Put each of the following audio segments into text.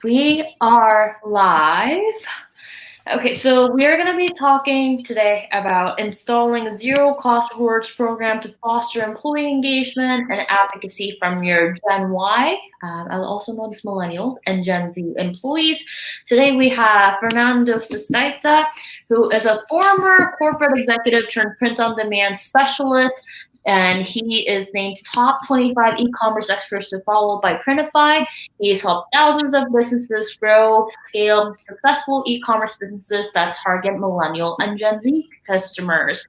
We are live. Okay, so we are going to be talking today about installing a zero cost rewards program to foster employee engagement and advocacy from your Gen Y, I'll also known as millennials, and Gen Z employees. Today we have Fernando Sustaita, who is a former corporate executive turned print on demand specialist, and he is named top 25 e-commerce experts to follow by Printify. He's helped thousands of businesses grow, scale successful e-commerce businesses that target millennial and Gen Z customers.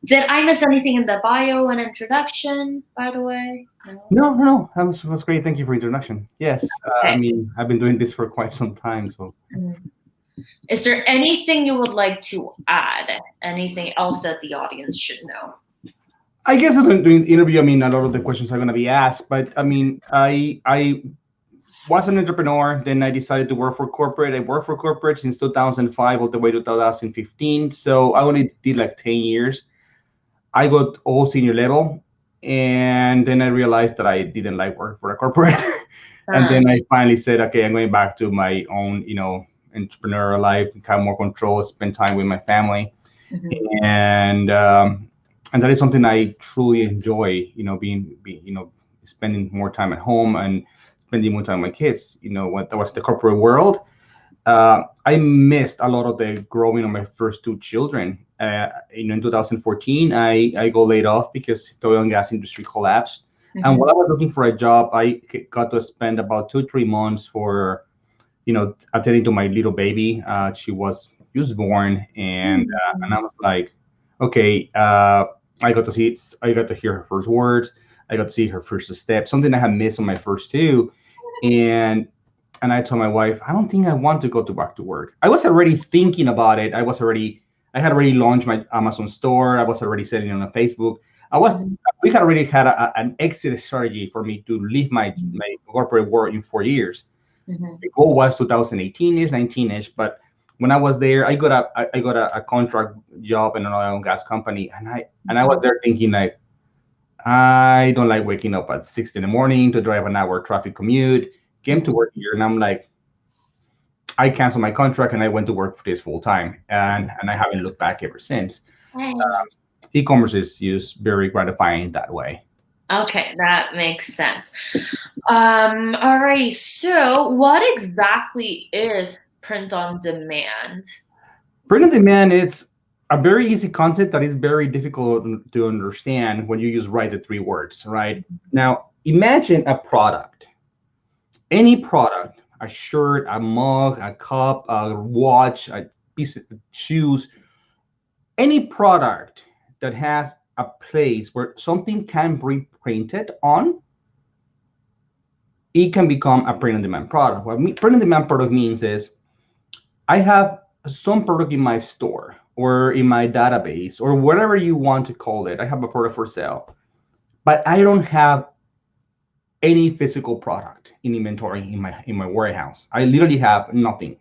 Did I miss anything in the bio and introduction, by the way? No. No. That was great. Thank you for introduction. Yes, I Okay. mean, I've been doing this for quite some time, so Is there anything you would like to add? Anything else that the audience should know? I guess during the interview, I mean, a lot of the questions are going to be asked, but I mean, I was an entrepreneur. Then I decided to work for corporate. I worked for corporate since 2005 all the way to 2015. So I only did like 10 years. I got all senior level, and then I realized that I didn't like work for a corporate. And Uh, then I finally said, okay, I'm going back to my own, entrepreneurial life, have more control, spend time with my family, mhm. and and that is something I truly enjoy. Spending more time at home and spending more time with my kids. When that was the corporate world, I missed a lot of the growing of my first two children. In 2014, I got laid off because the oil and gas industry collapsed. And Mhm. while I was looking for a job, I got to spend about 2 3 months for attending to my little baby. She was just born, and I was like, okay, I got to hear her first words. I got to see her first step, something I had missed on my first two, and I told my wife, I don't think I want to go to back to work. I was already thinking about it. I had already launched my Amazon store. I was already selling on Facebook. I was, Mhm. we had already had an exit strategy for me to leave my corporate world in 4 years. Mhm. The goal was 2018ish, 19ish, but when I was there, I got a contract job in an oil and gas company, and I was Mhm. there thinking like, I don't like waking up at 6 in the morning to drive an hour traffic commute. Came to Mhm. work here, and I'm like, I canceled my contract and I went to work for this full time, and I haven't looked back ever since. Hey. E-commerce is just very gratifying that way. Okay, that makes sense. All right. So, what exactly is print on demand? Print on demand is a very easy concept that is very difficult to understand when you just write the three words, right? Now, imagine a product, any product, a shirt, a mug, a cup, a watch, a piece of shoes, any product that has a place where something can be printed on, it can become a print on demand product. What print on demand product means is I have some product in my store or in my database or whatever you want to call it. I have a product for sale, but I don't have any physical product in inventory in my warehouse. I literally have nothing.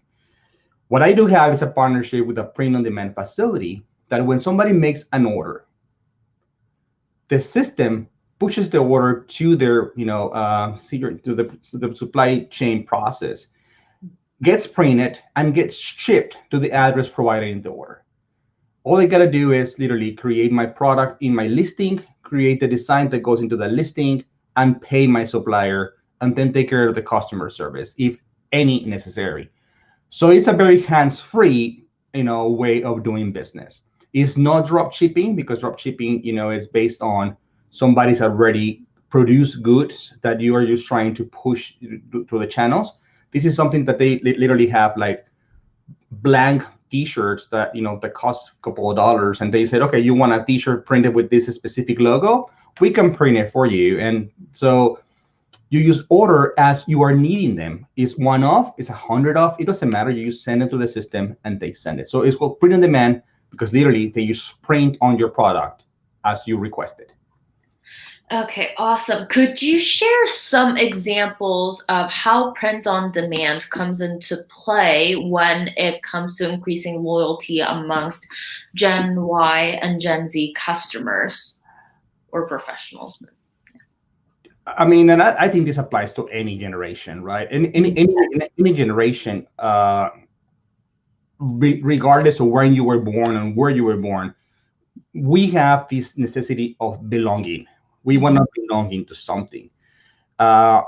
What I do have is a partnership with a print on demand facility that when somebody makes an order, the system pushes the order to their to the supply chain process, gets printed, and gets shipped to the address provided in the order. All I gotta do is literally create my product in my listing, create the design that goes into the listing, and pay my supplier, and then take care of the customer service if any necessary. So it's a very hands-free, way of doing business. It's not drop shipping because drop shipping, is based on somebody's already produced goods that you are just trying to push to the channels. This is something that they literally have like blank t-shirts that that cost a couple of dollars, and they said, okay, you want a t-shirt printed with this specific logo, we can print it for you. And so you use order as you are needing them. Is one off, is 100 off, it doesn't matter. You just send it to the system and they send it. So it's called print on demand because literally they use print on your product as you requested. Okay, awesome. Could you share some examples of how print on demand comes into play when it comes to increasing loyalty amongst Gen Y and Gen Z customers or professionals? I mean, and I think this applies to any generation, right? Any generation, regardless of when you were born and where you were born, we have this necessity of belonging. We want to belong to something. Uh,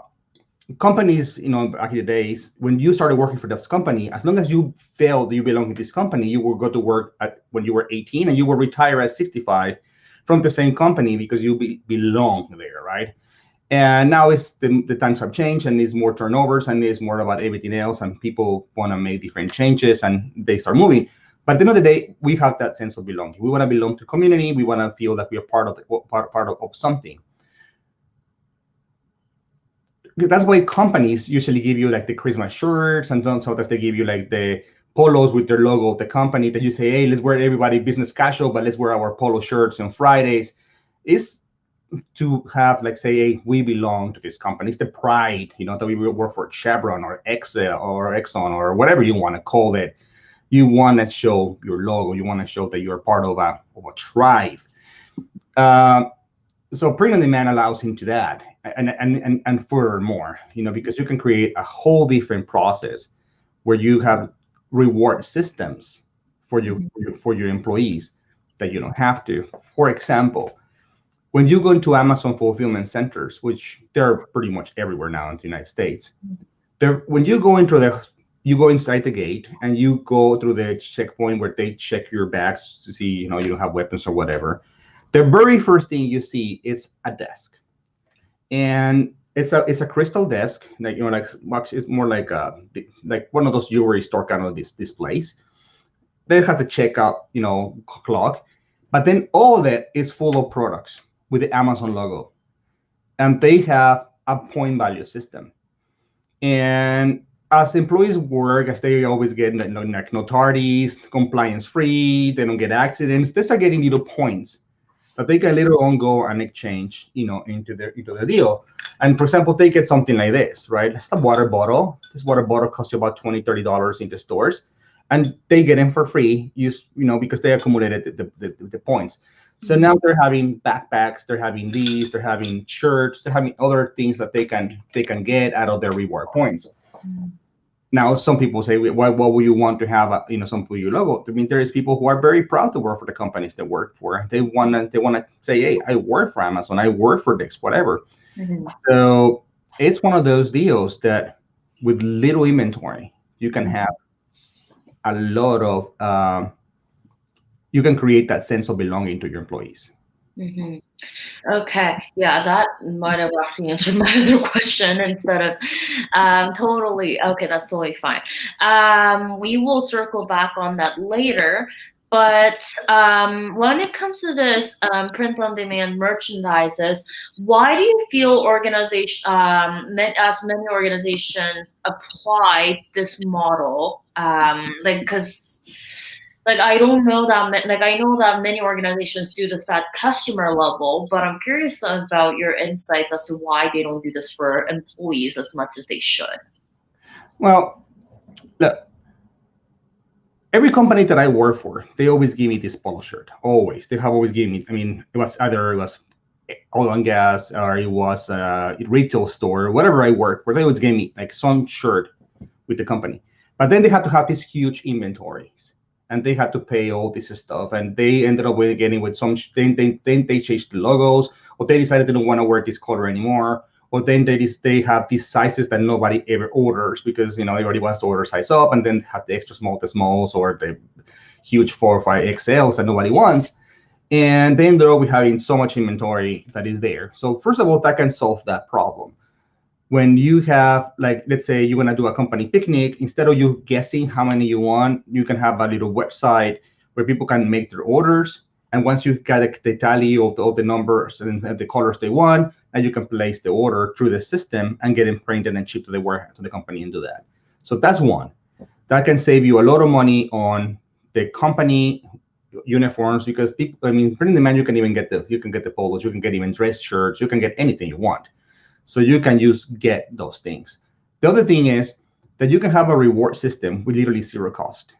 Companies, back in the days, when you started working for this company, as long as you felt that you belong to this company, you will go to work when you were 18 and you will retire at 65 from the same company because you belong there, right? And now it's the times have changed and it's more turnovers and it's more about everything else and people want to make different changes and they start moving. But at the end of the day, we have that sense of belonging. We want to belong to community. We want to feel that we are part of part of something. That's why companies usually give you like the Christmas shirts, and sometimes they give you like the polos with their logo of the company that you say, hey, let's wear everybody business casual, but let's wear our polo shirts on Fridays. Is to have like say, hey, we belong to this company. It's the pride, that we will work for Chevron or Excel or Exxon or whatever you want to call it. You want to show your logo. You want to show that you're part of a tribe. Uh, so print on demand allows into that, and furthermore, because you can create a whole different process where you have reward systems for you for your employees that you don't have to. For example, when you go into Amazon fulfillment centers, which they're pretty much everywhere now in the United States, when you go you go inside the gate and you go through the checkpoint where they check your bags to see, you don't have weapons or whatever. The very first thing you see is a desk, and it's a crystal desk, like it's more like one of those jewelry store kind of displays. They have to check out, clock, but then all of it is full of products with the Amazon logo, and they have a point value system. And as employees work, as they always get like no tardies, compliance free, they don't get accidents, they start getting little points that they can later on go and exchange, into the deal. And for example, they get something like this, right? It's a water bottle. This water bottle costs you about $20-$30 in the stores, and they get them for free, because they accumulated the points. So now they're having backpacks, they're having these, they're having shirts, they're having other things that they can get out of their reward points. Now, some people say, why would you want to have some for your logo? I mean, there is people who are very proud to work for the companies they work for. They want to say, hey, I work for Amazon, I work for this, whatever. So it's one of those deals that with little inventory, you can have a lot of you can create that sense of belonging to your employees. Okay, yeah, that might have actually answered my other question instead of totally. Okay, that's totally fine. We will circle back on that later. But when it comes to this print-on-demand merchandises, why do you feel as many organizations apply this model? Because I don't know that I know that many organizations do this at customer level, but I'm curious about your insights as to why they don't do this for employees as much as they should. Well, look, every company that I work for, they always give me this polo shirt. Always, they have always given me. I mean, it was oil and gas, or it was a retail store, whatever I work for. They always gave me like some shirt with the company, but then they have to have these huge inventories. And they had to pay all this stuff, and they ended up getting with some. Then they changed the logos, or they decided they don't want to wear this color anymore, or then they have these sizes that nobody ever orders because everybody wants to order size up, and then have the extra small, the smalls, or the huge 4 or 5 XLs that nobody wants, and they ended up with having so much inventory that is there. So first of all, that can solve that problem. When you have, like, let's say you want to do a company picnic, instead of you guessing how many you want, you can have a little website where people can make their orders. And once you get the tally of all the numbers and the colors they want, and you can place the order through the system and get it printed and shipped to the company and do that. So that's one. That can save you a lot of money on the company uniforms, because printing demand, you can get the polos, you can get even dress shirts, you can get anything you want. So you can get those things. The other thing is that you can have a reward system with literally zero cost,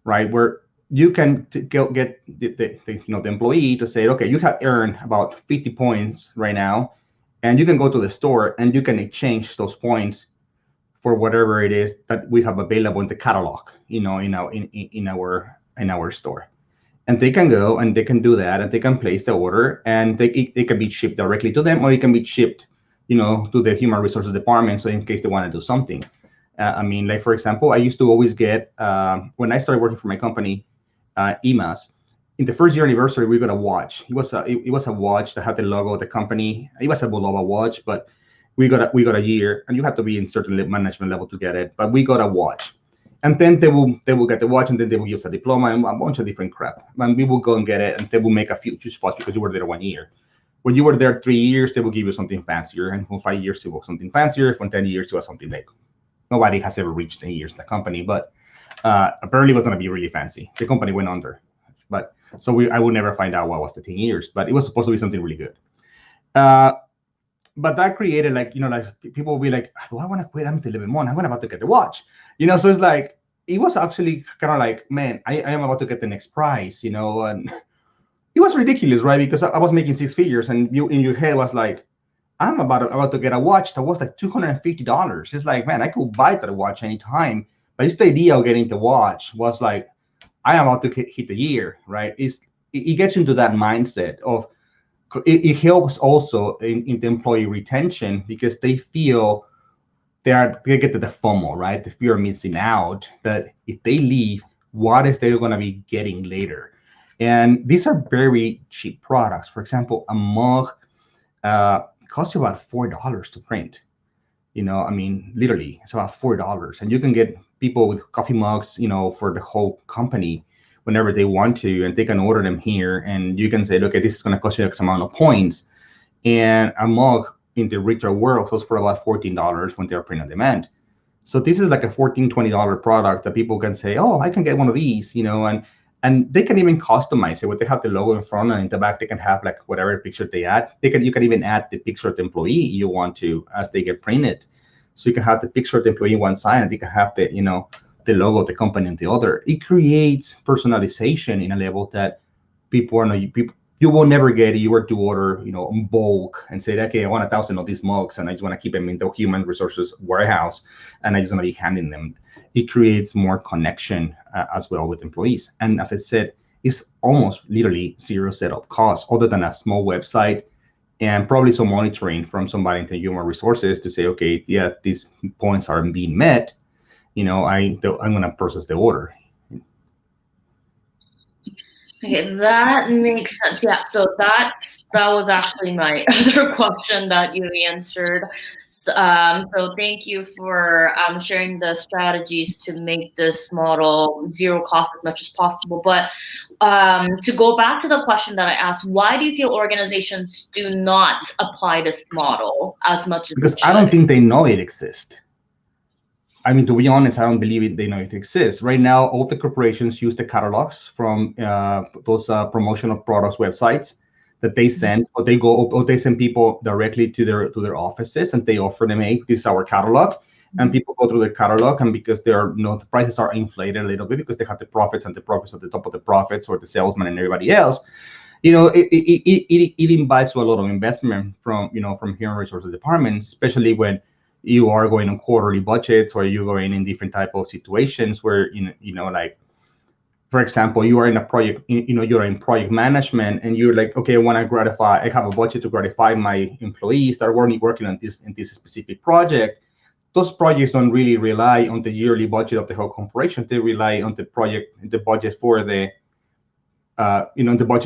right? Where you can get the employee to say, okay, you have earned about 50 points right now, And you can go to the store and you can exchange those points for whatever it is that we have available in the catalog, in our store. And they can go and they can do that, and they can place the order, and it can be shipped directly to them, or it can be shipped, to the human resources department. So in case they want to do something, I mean, like for example, I used to always get when I started working for my company, EMAS. In the first year anniversary, we got a watch. It was a watch that had the logo of the company. It was a Bulova watch, but we got a year, and you have to be in certain management level to get it. But we got a watch, and then they will get the watch, and then they will use a diploma and a bunch of different crap. And we will go and get it, and they will make a few huge fuss because you were there 1 year. When you were there 3 years, they will give you something fancier, and for 5 years, it was something fancier. For 10 years, it was something like nobody has ever reached 10 years in the company, but apparently it was going to be really fancy. The company went under, but so I would never find out what was the 10 years, but it was supposed to be something really good. Uh, but that created like people will be like, do I want to quit? I'm a little bit more. I'm about to get the watch, so it's like it was actually kind of like, man, I am about to get the next prize, and it was ridiculous, right? Because I was making six figures, and you in your head was like, I'm about to get a watch that was like $250. It's like, man, I could buy that watch anytime, but just the idea of getting the watch was like, I am about to hit the year, right? It gets into that mindset of it helps also in the employee retention, because they feel they get to the FOMO, right? The fear of missing out, that if they leave, what is they're going to be getting later? And these are very cheap products. For example, a mug costs you about $4 to print. I mean, literally, it's about $4, and you can get people with coffee mugs, for the whole company whenever they want to, and they can order them here, and you can say, okay, this is going to cost you X amount of points. And a mug in the retail world sells for about $14 when they're print on demand. So this is like a $14-20 product that people can say, oh, I can get one of these, and they can even customize it. Where they have the logo in front, and in the back they can have like whatever picture they add. You can even add the picture of the employee you want to as they get printed. So you can have the picture of the employee on one side, and you can have the logo of the company on the other. It creates personalization in a level that people are not people. You will never get it. You were to order, in bulk and say, okay, I want 1,000 of these mugs, and I just want to keep them in the human resources warehouse, and I just want to be handing them. It creates more connection as well with employees. And as I said, it's almost literally zero setup cost, other than a small website and probably some monitoring from somebody in the human resources to say, okay, yeah, these points are being met. I'm going to process the order. Okay, that makes sense. Yeah, so that was actually my other question that you answered. So thank you for sharing the strategies to make this model zero cost as much as possible. But to go back to the question that I asked, why do you feel organizations do not apply this model as much as because they should? I don't think they know it exists. I mean, to be honest, I don't believe they know it exists. Right now, all the corporations use the catalogs from those promotional products websites that they send, or they send people directly to their offices, and they offer them, hey, this is our catalog. And people go through the catalog, and because the prices are inflated a little bit because they have the profits, and the profits at the top of the profits, or the salesman and everybody else, it invites to a lot of investment from human resources departments, especially when you are going on quarterly budgets, or you're going in different type of situations where like, for example, you are in a project, you're in project management, and you're like, okay, I have a budget to gratify my employees that are working on this specific project. Those projects don't really rely on the yearly budget of the whole corporation. They rely on the budget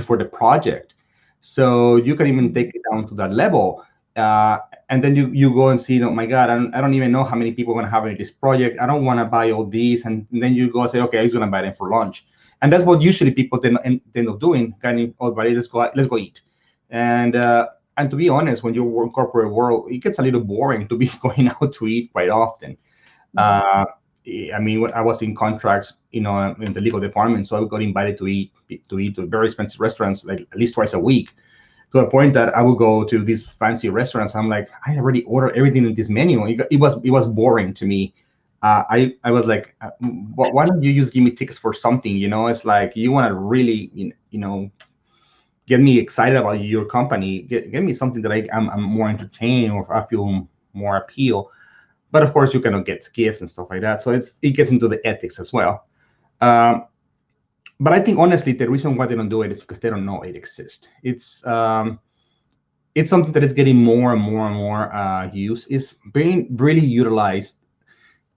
for the project. So you can even take it down to that level. And then you go and see, oh my God, I don't even know how many people are going to have in this project. I don't want to buy all these. And then you go and say, okay, I'm going to buy them for lunch. And that's what usually people end up doing. Kind of, oh, but let's go eat. And to be honest, when you work in corporate world, it gets a little boring to be going out to eat quite often. I mean, when I was in contracts, in the legal department, so I got invited to eat to very expensive restaurants, like at least twice a week, to a point that I would go to these fancy restaurants. I'm like, I already ordered everything in this menu. It was boring to me. I was like, why don't you just give me tickets for something? It's like, you want to really, get me excited about your company, get me something that I'm more entertained or I feel more appeal. But of course, you cannot get gifts and stuff like that. So it gets into the ethics as well. Um, but I think honestly, the reason why they don't do it is because they don't know it exists. It's something that is getting more and more and more use. Is being really utilized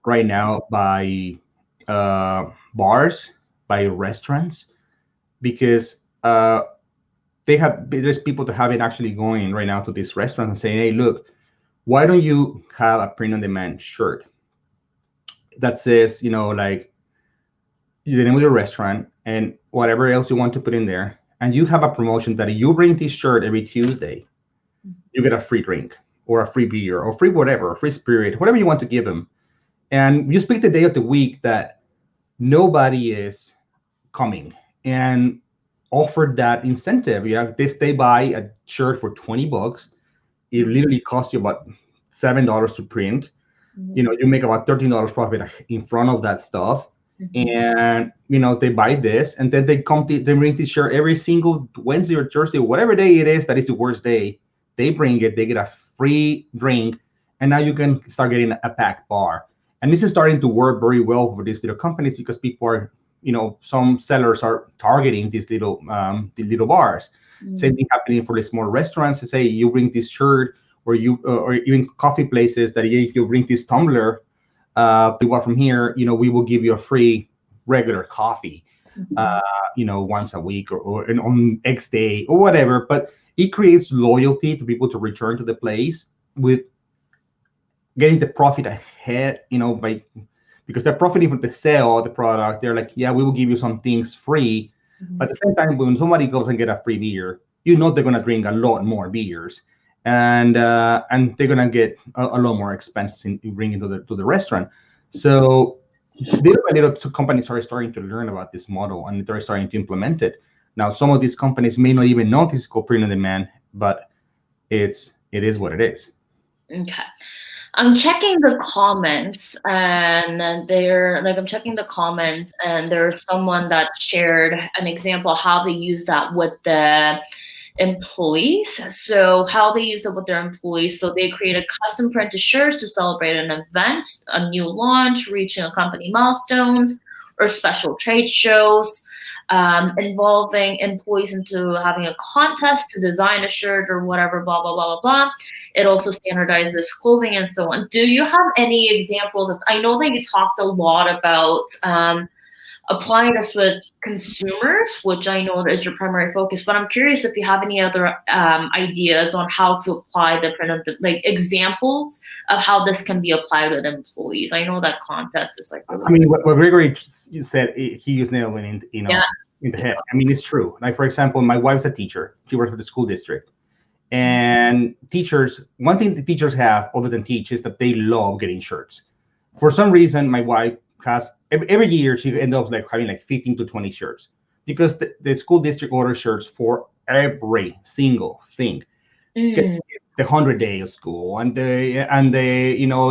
right now by bars, by restaurants, because there's people that have it actually going right now to these restaurants and saying, hey, look, why don't you have a print on demand shirt that says, like the name of your restaurant and whatever else you want to put in there, and you have a promotion that you bring this shirt every Tuesday, you get a free drink or a free beer or free whatever, a free spirit, whatever you want to give them. And you pick the day of the week that nobody is coming and offer that incentive. They buy a shirt for $20. It literally costs you about $7 to print. You make about $13 profit in front of that stuff. And they buy this, and then they bring this shirt every single Wednesday or Thursday, whatever day it is that is the worst day. They bring it, they get a free drink, and now you can start getting a packed bar. And this is starting to work very well for these little companies because people are, some sellers are targeting these little bars. Same thing happening for the small restaurants. They say you bring this shirt, or or even coffee places that you bring this tumbler. You are from here, we will give you a free regular coffee, once a week or on X day or whatever. But it creates loyalty to people to return to the place with getting the profit ahead, because they're profiting from the sale of the product. They're like, yeah, we will give you some things free. But at the same time, when somebody goes and get a free beer, they're going to drink a lot more beers. And they're gonna get a lot more expenses in bringing to the restaurant. So little by little, companies are starting to learn about this model and they're starting to implement it. Now, some of these companies may not even know this is called print on demand, but it is what it is. Okay. I'm checking the comments, and I'm checking the comments, and there's someone that shared an example of how they use that with the employees. So how they use it with their employees. So they created custom printed shirts to celebrate an event, a new launch, reaching a company milestones, or special trade shows, involving employees into having a contest to design a shirt or whatever, blah, blah, blah, blah, blah. It also standardizes clothing and so on. Do you have any examples? I know that you talked a lot about applying this with consumers, which I know is your primary focus, but I'm curious if you have any other ideas on how to apply the print of examples of how this can be applied with employees. I know that contest is really. I mean, what Gregory said, he used nail in, in the head. I mean, it's true. Like, for example, my wife's a teacher. She works for the school district. And teachers, one thing the teachers have other than teach is that they love getting shirts. For some reason, my wife has every year she ends up having 15 to 20 shirts because the school district orders shirts for every single thing. The 100-day of school and the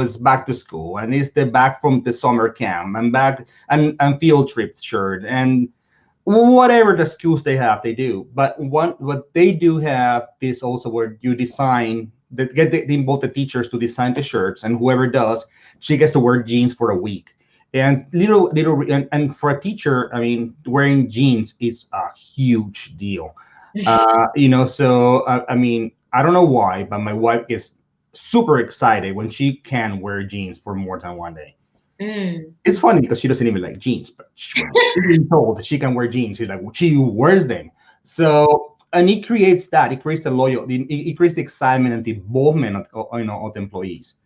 it's back to school and it's the back from the summer camp and back and field trip shirt and whatever the schools they have, they do. But what they do have is also where you design they both the teachers to design the shirts, and whoever does, she gets to wear jeans for a week. And and for a teacher, I mean, wearing jeans is a huge deal. So I mean, I don't know why, but my wife is super excited when she can wear jeans for more than one day. It's funny because she doesn't even like jeans, but she's being told that she can wear jeans. She's like, well, she wears them. So, and it creates the loyalty, it creates the excitement and the involvement of the employees.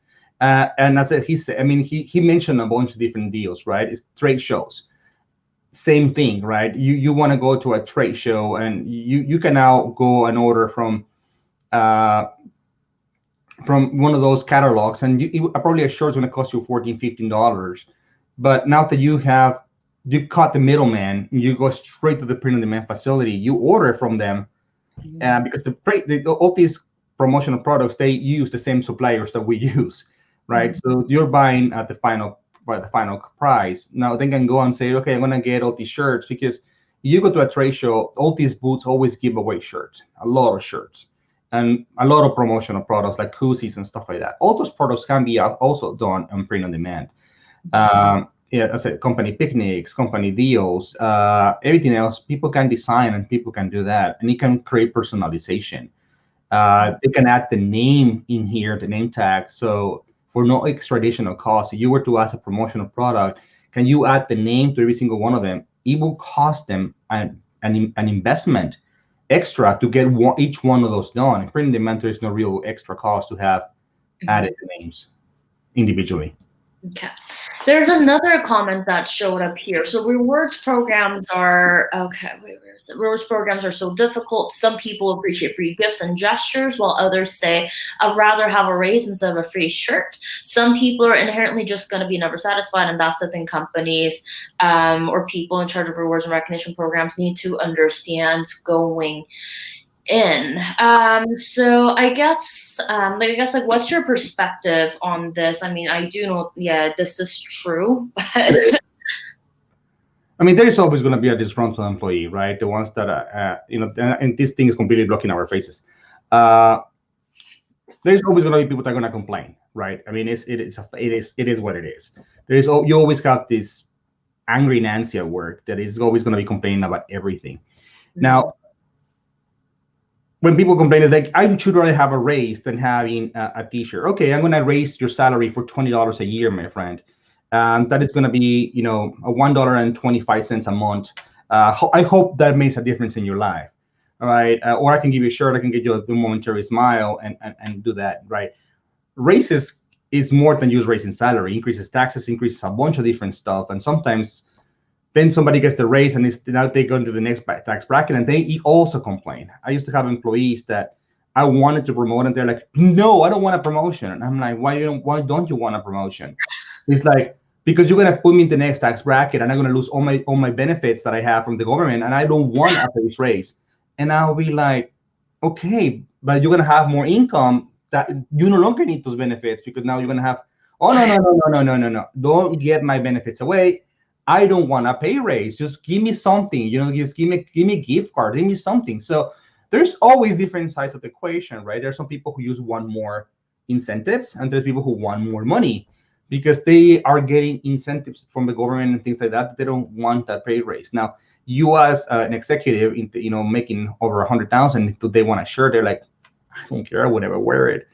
And as he said, I mean, he mentioned a bunch of different deals, right? It's trade shows. Same thing, right? You want to go to a trade show and you can now go and order from one of those catalogs, and probably a shirt's going to cost you $14, $15. But now that you cut the middleman, you go straight to the print on demand facility, you order from them, because all these promotional products, they use the same suppliers that we use, right? So you're buying at the final price. Now they can go and say, okay, I'm going to get all these shirts because You go to a trade show, all these booths always give away shirts, a lot of shirts, and a lot of promotional products like koozies and stuff like that. All those products can be also done on print on demand. Yeah, as I said, company picnics, company deals, everything else, people can design and people can do that, and it can create personalization. They can add the name in here, the name tag. So for no extra additional cost, if you were to ask a promotional product, can you add the name to every single one of them? It will cost them an investment extra to get each one of those done. And printing demand, there is no real extra cost to have added the names individually. Okay. There's another comment that showed up here. So rewards programs are okay. Wait, where is it? Rewards programs are so difficult. Some people appreciate free gifts and gestures, while others say, "I'd rather have a raise instead of a free shirt." Some people are inherently just going to be never satisfied, and that's the thing. Companies or people in charge of rewards and recognition programs need to understand going in. So I guess what's your perspective on this? I mean, I do know, yeah, this is true, but I mean, there is always going to be a disgruntled employee, right? The ones that, and this thing is completely blocking our faces. There's always going to be people that are going to complain, right? I mean, it is what it is. You always have this angry Nancy at work that is always going to be complaining about everything. Now, when people complain, it's like, I should rather have a raise than having a T-shirt. Okay, I'm going to raise your salary for $20 a year, my friend. That is going to be, a $1.25 a month. I hope that makes a difference in your life, all right? Or I can give you a shirt, I can get you a momentary smile and do that, right? Raises is more than just raising salary. Increases taxes, increases a bunch of different stuff, and sometimes then somebody gets the raise and now they go into the next tax bracket and they also complain. I used to have employees that I wanted to promote and they're like, "No, I don't want a promotion." And I'm like, why don't you want a promotion? It's like, because you're gonna put me in the next tax bracket and I'm gonna lose all my benefits that I have from the government, and I don't want a base raise. And I'll be like, okay, but you're gonna have more income that you no longer need those benefits, because now you're gonna have, oh, no, don't get my benefits away. I don't want a pay raise. Just give me something, just give me a gift card, give me something. So there's always different sides of the equation, right? There's some people who want more incentives, and there's people who want more money because they are getting incentives from the government and things like that. They don't want that pay raise. Now, you as an executive, making over 100,000, do they want a shirt? They're like, I don't care, I would never wear it.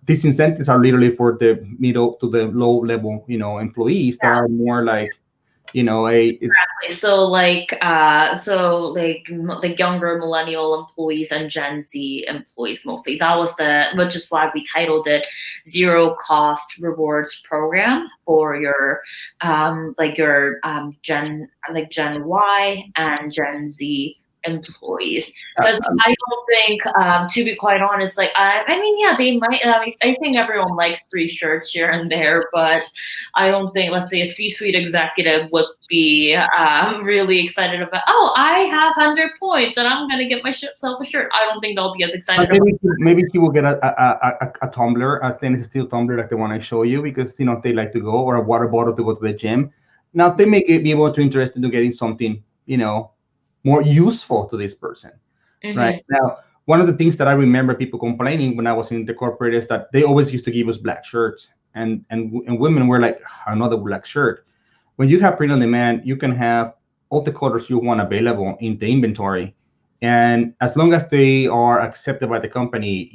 These incentives are literally for the middle to the low level, employees that are more like, exactly. So younger millennial employees and Gen Z employees mostly. Which is why we titled it Zero Cost Rewards Program for your Gen Y and Gen Z employees, because I don't think, to be quite honest, I mean, yeah, they might. I think everyone likes free shirts here and there, but I don't think, let's say, a C-suite executive would be really excited about, oh, I have 100 points and I'm gonna get myself a shirt. I don't think they'll be as excited. Maybe he will get a tumbler, a stainless steel tumbler like the one I show you, because they like to go, or a water bottle to go to the gym. Now they may be able to interested in getting something, more useful to this person, right? Now, one of the things that I remember people complaining when I was in the corporate is that they always used to give us black shirts, and women were like, another black shirt. When you have print on demand, you can have all the colors you want available in the inventory, and as long as they are accepted by the company,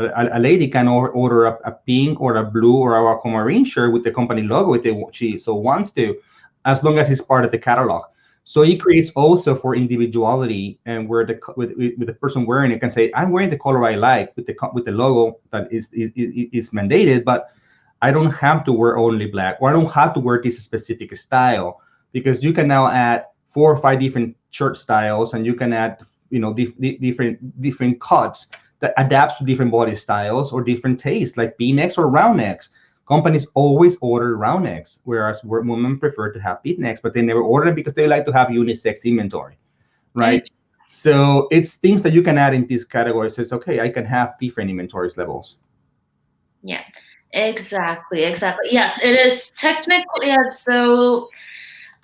a lady can order a pink or a blue or a aquamarine shirt with the company logo if she so wants to, as long as it's part of the catalog. So it creates also for individuality, and where with the person wearing it can say, I'm wearing the color I like with the logo that is mandated, but I don't have to wear only black, or I don't have to wear this specific style, because you can now add 4 or 5 different shirt styles, and you can add different cuts that adapts to different body styles or different tastes, like V-necks or round necks. Companies always order round necks, whereas women prefer to have beat necks, but they never order them because they like to have unisex inventory, right? So it's things that you can add in this category. Says, okay, I can have different inventories levels. Yeah, exactly. Yes, it is technically. Yeah, so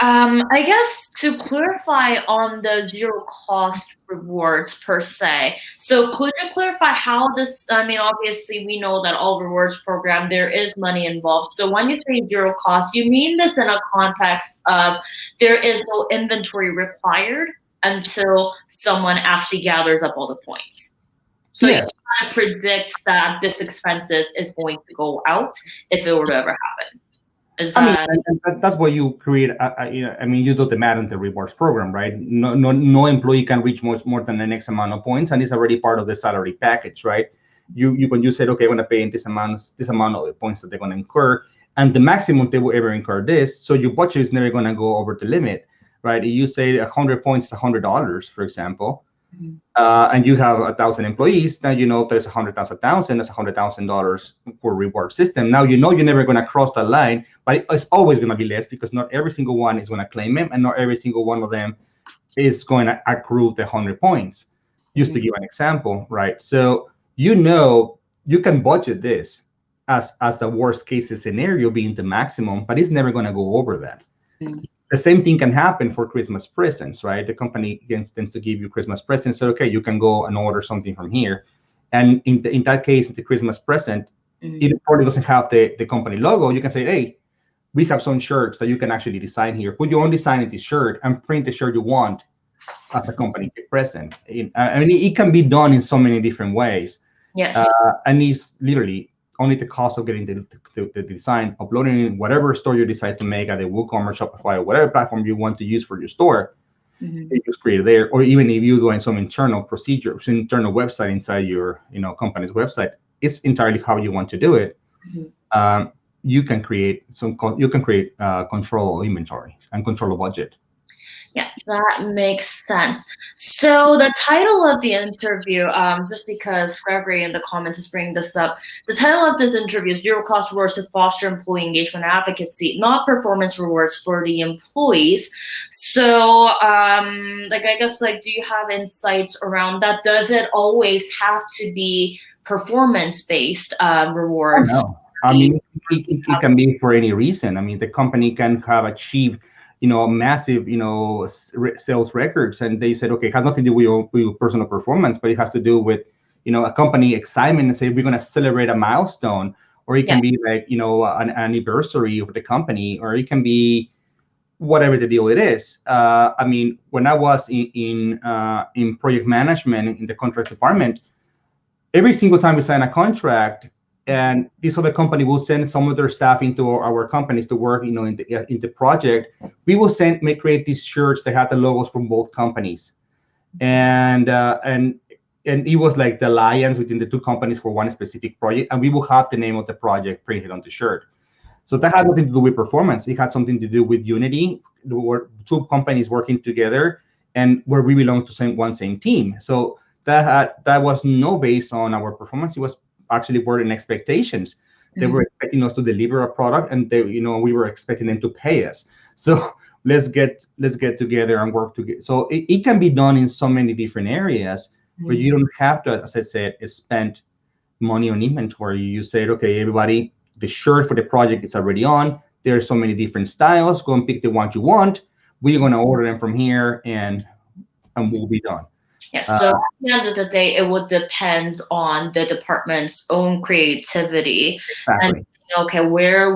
I guess to clarify on the zero cost rewards per se. So could you clarify how this, I mean, obviously we know that all rewards program, there is money involved. So when you say zero cost, you mean this in a context of there is no inventory required until someone actually gathers up all the points. So you Yeah. kind of predict that this expenses is going to go out if it were to ever happen. Is I mean, that that's why you create. I mean, you do the math in the rewards program, right? No employee can reach much more than the next amount of points, and it's already part of the salary package, right? You when you said, okay, I'm going to pay in this amount of the points that they're going to incur, and the maximum they will ever incur this, so your budget is never going to go over the limit, right? If you say 100 points is $100, for example, and you have 1,000 employees, now you know if there's 100,000, that's $100,000 for reward system. Now you know you're never going to cross that line, but it's always going to be less because not every single one is going to claim it, and not every single one of them is going to accrue the 100 points. Just to give an example, right? So you know you can budget this as the worst case scenario being the maximum, but it's never going to go over that. The same thing can happen for Christmas presents, right? The company tends to give you Christmas presents. So, okay, you can go and order something from here. And in that case, the Christmas present, it probably doesn't have the company logo. You can say, hey, we have some shirts that you can actually design here. Put your own design in the shirt and print the shirt you want as a company present. I mean, it can be done in so many different ways. yes? And it's literally only the cost of getting the design, uploading in whatever store you decide to make, either WooCommerce, Shopify, or whatever platform you want to use for your store, you just create it there. Or even if you're doing some internal procedures, internal website inside your company's website, it's entirely how you want to do it. You can create control inventory and control a budget. Yeah, that makes sense. So the title of the interview, just because Gregory in the comments is bringing this up, the title of this interview is Zero Cost Rewards to Foster Employee Engagement and Advocacy, not performance rewards for the employees. So, I guess, do you have insights around that? Does it always have to be performance-based rewards? Oh, no. I mean, it can be for any reason. I mean, the company can have achieved massive, sales records, and they said, okay, it has nothing to do with your personal performance, but it has to do with, a company excitement and say we're going to celebrate a milestone, or it can be like, an anniversary of the company, or it can be whatever the deal it is. I mean, when I was in project management in the contracts department, every single time we sign a contract, and this other company will send some of their staff into our companies to work, in the project. We will create these shirts that have the logos from both companies, and it was like the alliance between the two companies for one specific project, and we will have the name of the project printed on the shirt. So that had nothing to do with performance. It had something to do with unity. There were two companies working together, and where we belong to one same team. So that was no based on our performance. It was actually were in expectations. They were expecting us to deliver a product, and we were expecting them to pay us. So let's get together and work together. So it can be done in so many different areas, but you don't have to, as I said, spend money on inventory. You said, okay, everybody, the shirt for the project is already on. There are so many different styles. Go and pick the one you want. We're going to order them from here, and we'll be done. Yes. So at the end of the day, it would depend on the department's own creativity. Exactly. And okay, where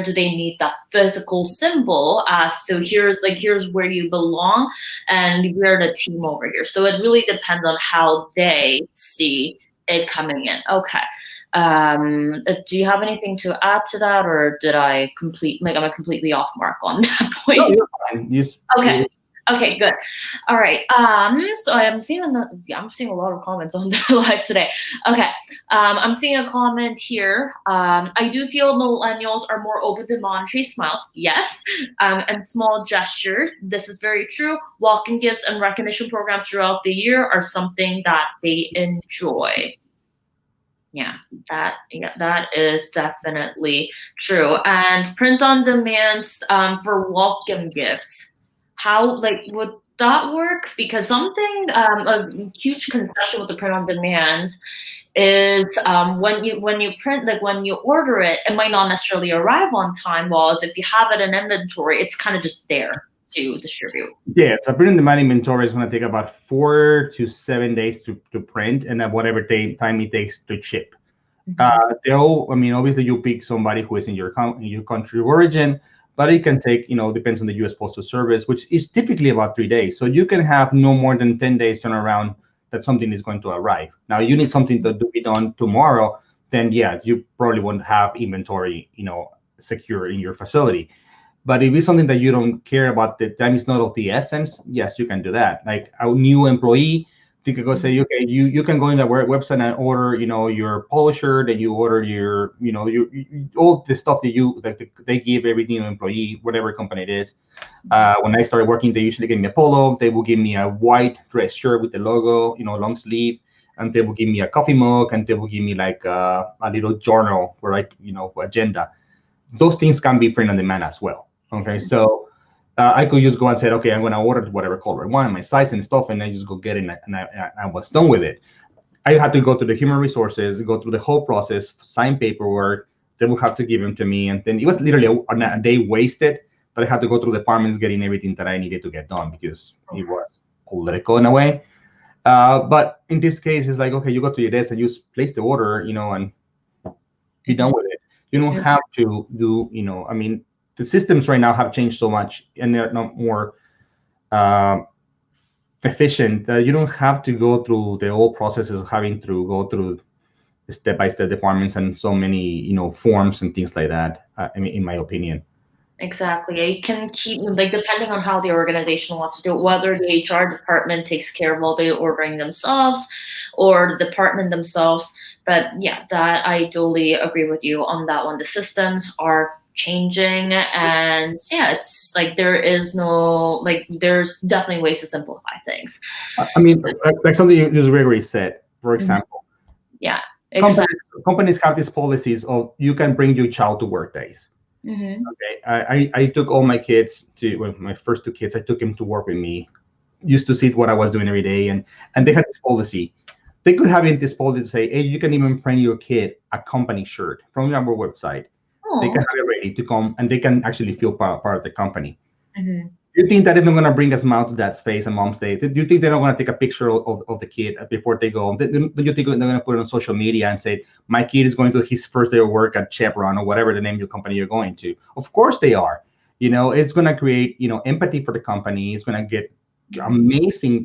do they need that physical symbol as to here's where you belong, and we're the team over here. So it really depends on how they see it coming in. Okay. Do you have anything to add to that, or did I am I completely off mark on that point? No, you're fine. Okay. Okay, good. All right. So I'm seeing a lot of comments on the live today. Okay. I'm seeing a comment here. I do feel millennials are more open to monetary smiles. Yes. And small gestures. This is very true. Welcome gifts and recognition programs throughout the year are something that they enjoy. Yeah, that is definitely true. And print on demand for welcome gifts. How would that work? Because something a huge concession with the print on demand is when you print, like when you order it, it might not necessarily arrive on time. While if you have it in inventory, it's kind of just there to distribute. Yeah, so printing demand inventory is going to take about 4 to 7 days to print, and then whatever time it takes to ship. I mean, obviously you pick somebody who is in your country of origin, but it can take, depends on the U.S. Postal Service, which is typically about 3 days. So you can have no more than 10 days turnaround that something is going to arrive. Now, you need something to be done tomorrow, then yeah, you probably won't have inventory, secure in your facility. But if it's something that you don't care about, the time is not of the essence, yes, you can do that. Like a new employee, you can go say, okay, you can go in the website and order, your polisher, then you order your, all the stuff that they give every new employee, whatever company it is. When I started working, they usually give me a polo. They will give me a white dress shirt with the logo, long sleeve, and they will give me a coffee mug, and they will give me like a little journal for like, agenda. Those things can be print on demand as well. Okay, so I could just go and say, okay, I'm going to order whatever color I want, my size and stuff, and I just go get it, and I was done with it. I had to go to the human resources, go through the whole process, sign paperwork. They would have to give them to me, and then it was literally a day wasted. But I had to go through departments getting everything that I needed to get done because it was political in a way. But in this case, it's like, okay, you go to your desk and you place the order, and be done with it. You don't have to do, I mean, the systems right now have changed so much, and they're not more efficient that you don't have to go through the whole processes of having to go through step-by-step departments and so many, forms and things like that. I mean, in my opinion. Exactly. You can keep, like, depending on how the organization wants to do it, whether the HR department takes care of all the ordering themselves or the department themselves. But yeah, that I totally agree with you on that one. The systems are changing, and yeah, it's like there's definitely ways to simplify things. I mean, like something you just Gregory said, for example. Yeah, companies, exactly. companies have these policies of you can bring your child to work days. Okay, I took all my kids my first two kids, I took them to work with me, used to see what I was doing every day, and they had this policy. They could have in this policy to say, hey, you can even print your kid a company shirt from our website. They can have it ready to come, and they can actually feel part of the company. Do you think that is not going to bring a smile to dad's face and mom's day? Do you think they're not going to take a picture of the kid before they go home? Do you think they're going to put it on social media and say, my kid is going to his first day of work at Chevron or whatever the name of your company you're going to? Of course they are. It's going to create, empathy for the company. It's going to get amazing,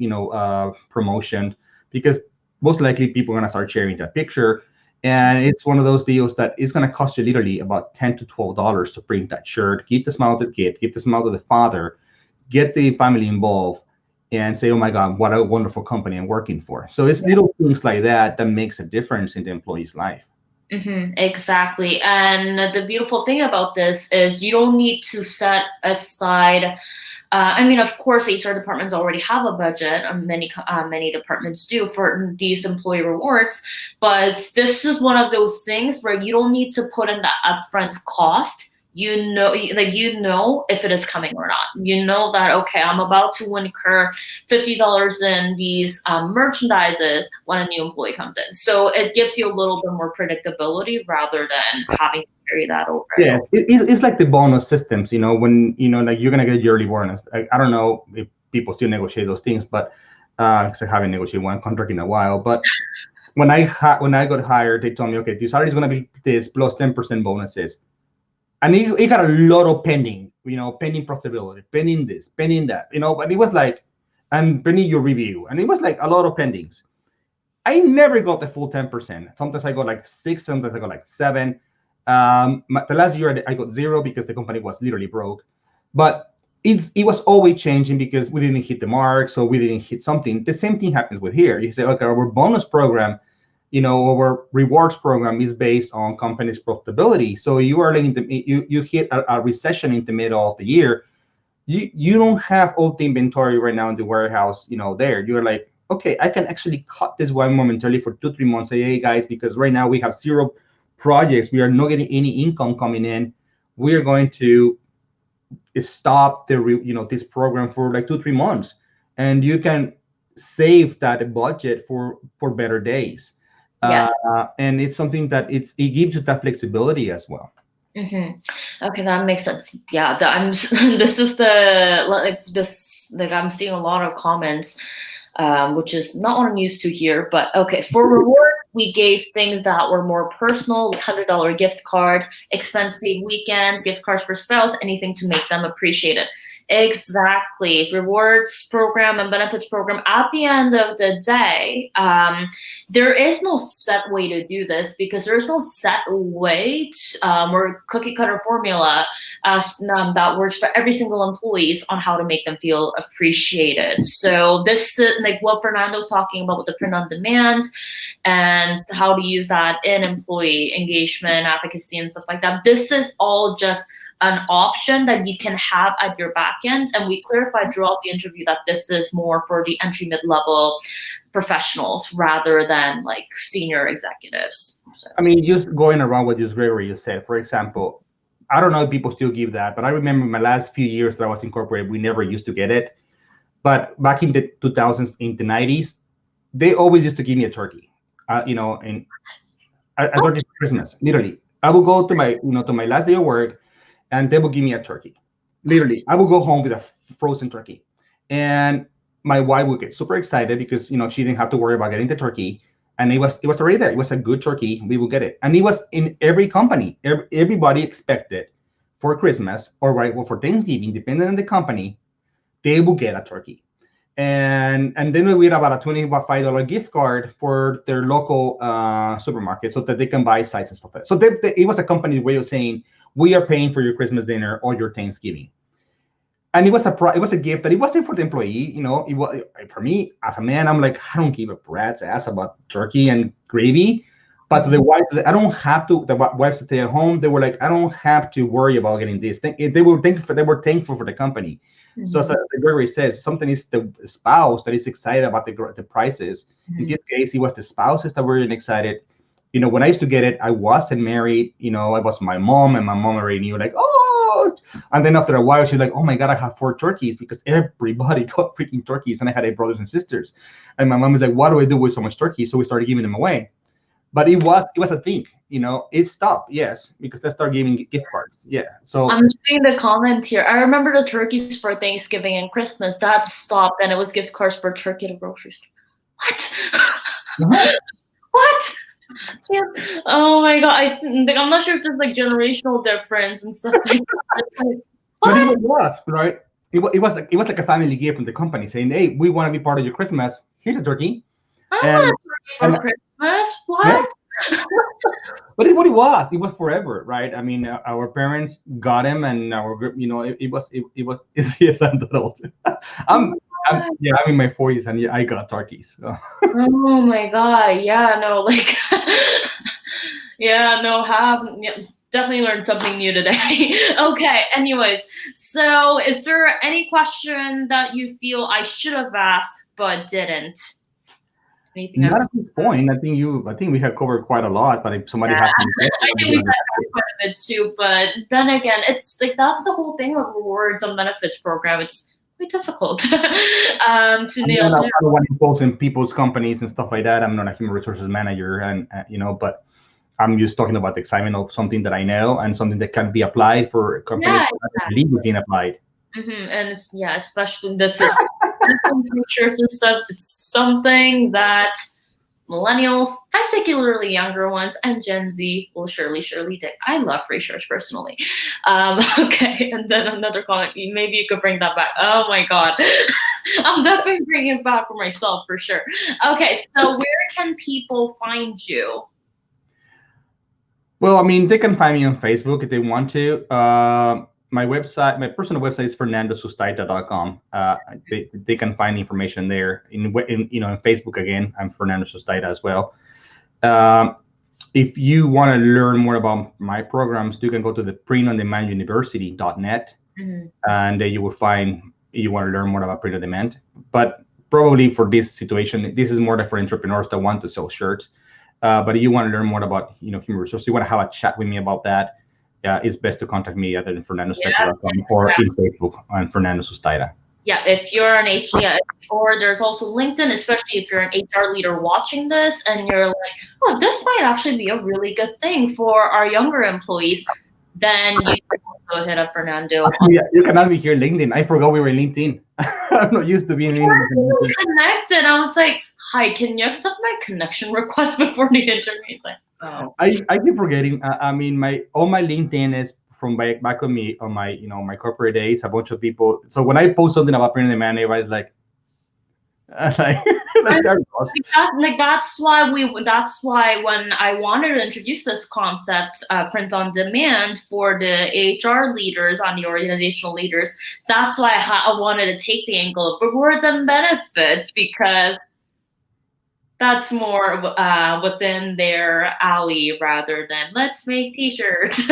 promotion, because most likely people are going to start sharing that picture. And it's one of those deals that is going to cost you literally about $10 to $12 to print that shirt. Keep the smile to the kid, keep the smile to the father, get the family involved, and say, oh my God, what a wonderful company I'm working for. So it's little things like that that makes a difference in the employee's life. Exactly. And the beautiful thing about this is you don't need to set aside. I mean, of course, HR departments already have a budget. Many departments do for these employee rewards, but this is one of those things where you don't need to put in the upfront cost. If it is coming or not. You know that, okay, I'm about to incur $50 in these merchandises when a new employee comes in. So it gives you a little bit more predictability rather than having to carry that over. Yeah, it's like the bonus systems, when, like you're going to get yearly bonus. I don't know if people still negotiate those things, but because I haven't negotiated one contract in a while. But when I got hired, they told me, okay, your salary is going to be this plus 10% bonuses. And it got a lot of pending, pending profitability, pending this, pending that, but it was like, and pending your review. And it was like a lot of pendings. I never got the full 10%. Sometimes I got like 6, sometimes I got like 7. The last year I got 0 because the company was literally broke. But it was always changing because we didn't hit the mark, so we didn't hit something. The same thing happens with here. You say, okay, our bonus program, our rewards program is based on company's profitability. So you are like you hit a recession in the middle of the year. You don't have all the inventory right now in the warehouse, there. You're like, okay, I can actually cut this one momentarily for 2-3 months. Say, hey guys, because right now we have 0 projects. We are not getting any income coming in. We are going to stop this program for like 2-3 months, and you can save that budget for better days. Yeah. And it's something that it gives you that flexibility as well. Okay, that makes sense. Yeah, this is the like this like I'm seeing a lot of comments, which is not what I'm used to here. But okay, for reward, we gave things that were more personal, like $100 gift card, expense paid weekend, gift cards for spouse, anything to make them appreciate it. Exactly. Rewards program and benefits program. At the end of the day, there is no set way to do this because there's no set way or cookie cutter formula that works for every single employees on how to make them feel appreciated. So this is like what Fernando's talking about with the print on demand and how to use that in employee engagement, advocacy, and stuff like that. This is all just an option that you can have at your back end. And we clarified throughout the interview that this is more for the entry mid-level professionals rather than like senior executives. So. I mean, just going around what you said, for example, I don't know if people still give that, but I remember my last few years that I was incorporated, we never used to get it. But back in the 2000s, in the 90s, they always used to give me a turkey, and a turkey for Christmas. Literally, I would go to my last day of work, and they would give me a turkey. Literally, I would go home with a frozen turkey, and my wife would get super excited because she didn't have to worry about getting the turkey, and it was already there. It was a good turkey. We would get it, and it was in every company. Everybody expected for Christmas or for Thanksgiving, depending on the company, they will get a turkey. And then we had about a $25 gift card for their local supermarket so that they can buy sites and stuff like that. So it was a company's way of saying, we are paying for your Christmas dinner or your Thanksgiving. And it was a gift that it wasn't for the employee. It was for me as a man. I'm like, I don't give a rat's ass about turkey and gravy. But the wives, I don't have to. The wives that stay at home, they were like, I don't have to worry about getting this. They were thankful for the company. Mm-hmm. So as Gregory says, something is the spouse that is excited about the prices. Mm-hmm. In this case, it was the spouses that were really excited. When I used to get it, I wasn't married. I was my mom, and my mom already knew, like, oh. And then after a while, she's like, oh my God, I have 4 turkeys because everybody got freaking turkeys. And I had 8 brothers and sisters. And my mom was like, what do I do with so much turkey? So we started giving them away. But it was a thing, it stopped, yes, because they started giving gift cards. Yeah. So I'm seeing the comment here. I remember the turkeys for Thanksgiving and Christmas. That stopped, and it was gift cards for turkey to grocery store. What? What? Yeah. Oh my God. I'm not sure if there's like generational difference and stuff like that. But it was, right? It was like a family gift from the company saying, hey, we want to be part of your Christmas. Here's a turkey. I want a turkey for Christmas. What? Yeah. But it's what it was. It was forever, right? I mean, our parents got him, and yes, I'm adult. I'm in my 40s, and I got turkeys. So. Oh my God. Yeah, no, like, definitely learned something new today. Okay, anyways, so is there any question that you feel I should have asked but didn't? Not at this point. I think we have covered quite a lot, but if somebody has any questions, I think we said quite a bit too, but then again, it's like that's the whole thing of rewards and benefits program. It's quite difficult to nail down. What involves in people's companies and stuff like that. I'm not a human resources manager, and but I'm just talking about the excitement of something that I know and something that can be applied for companies that believe being applied. Mm-hmm. And especially this is features and stuff. It's something that millennials, particularly younger ones, and Gen Z will surely dig. I love free shirts personally. Okay, and then another comment. Maybe you could bring that back. Oh my God, I'm definitely bringing it back for myself for sure. Okay, so where can people find you? Well, I mean, they can find me on Facebook if they want to. My personal website is fernandosustaita.com. They can find information there. In Facebook again, I'm Fernando Sustaita as well. If you want to learn more about my programs, you can go to the printondemanduniversity.net, and you will find you want to learn more about print on demand. But probably for this situation, this is more for entrepreneurs that want to sell shirts. But if you want to learn more about human resources, you want to have a chat with me about that, it's best to contact me either in FernandoSustaita.com or in Facebook on Fernando Sustaita. Yeah, if you're an HR, or there's also LinkedIn, especially if you're an HR leader watching this and you're like, oh, this might actually be a really good thing for our younger employees, then you can also hit up Fernando. Actually, yeah, you cannot be here LinkedIn. I forgot we were in LinkedIn. I'm not used to being We in weren't LinkedIn. even connected. I was like, hi, can you accept my connection request before the interview? It's like, oh. I keep forgetting. I mean, my LinkedIn is from back on me on my my corporate days. A bunch of people. So when I post something about print on demand, everybody's like, like, there it goes. That's why when I wanted to introduce this concept, print on demand for the HR leaders and the organizational leaders, that's why I wanted to take the angle of rewards and benefits, because that's more within their alley rather than let's make t-shirts.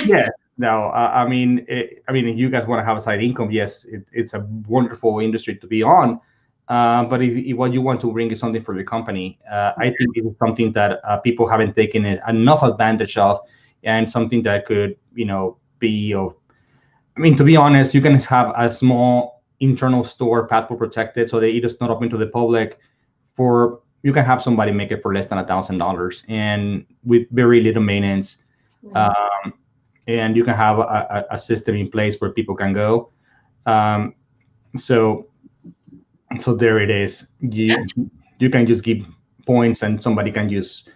Yeah. No, I mean, if you guys want to have a side income, yes, it's a wonderful industry to be on. But if what you want to bring is something for your company, I think it is something that people haven't taken enough advantage of, and something that could, be of. I mean, to be honest, you can have a small internal store, password protected, so that it is not open to the public. For you can have somebody make it for less than $1,000, and with very little maintenance. Um, and you can have a system in place where people can go. Um, so so there it is. You can just give points, and somebody can just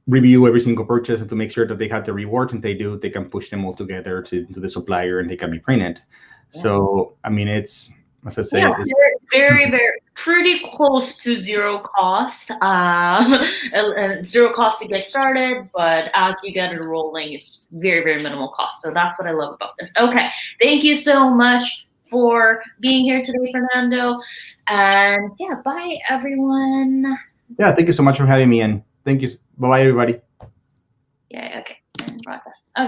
review every single purchase and to make sure that they have the rewards, and they do. They can push them all together to the supplier, and they can be printed. So I mean, it's, as I say, Yeah, very, very pretty close to zero cost. And zero cost to get started, but as you get it rolling, it's very, very minimal cost. So that's what I love about this. Okay, thank you so much for being here today, Fernando. And yeah, bye everyone. Yeah, thank you so much for having me, and thank you. Bye bye, everybody. Yeah, okay. And broadcast. Okay.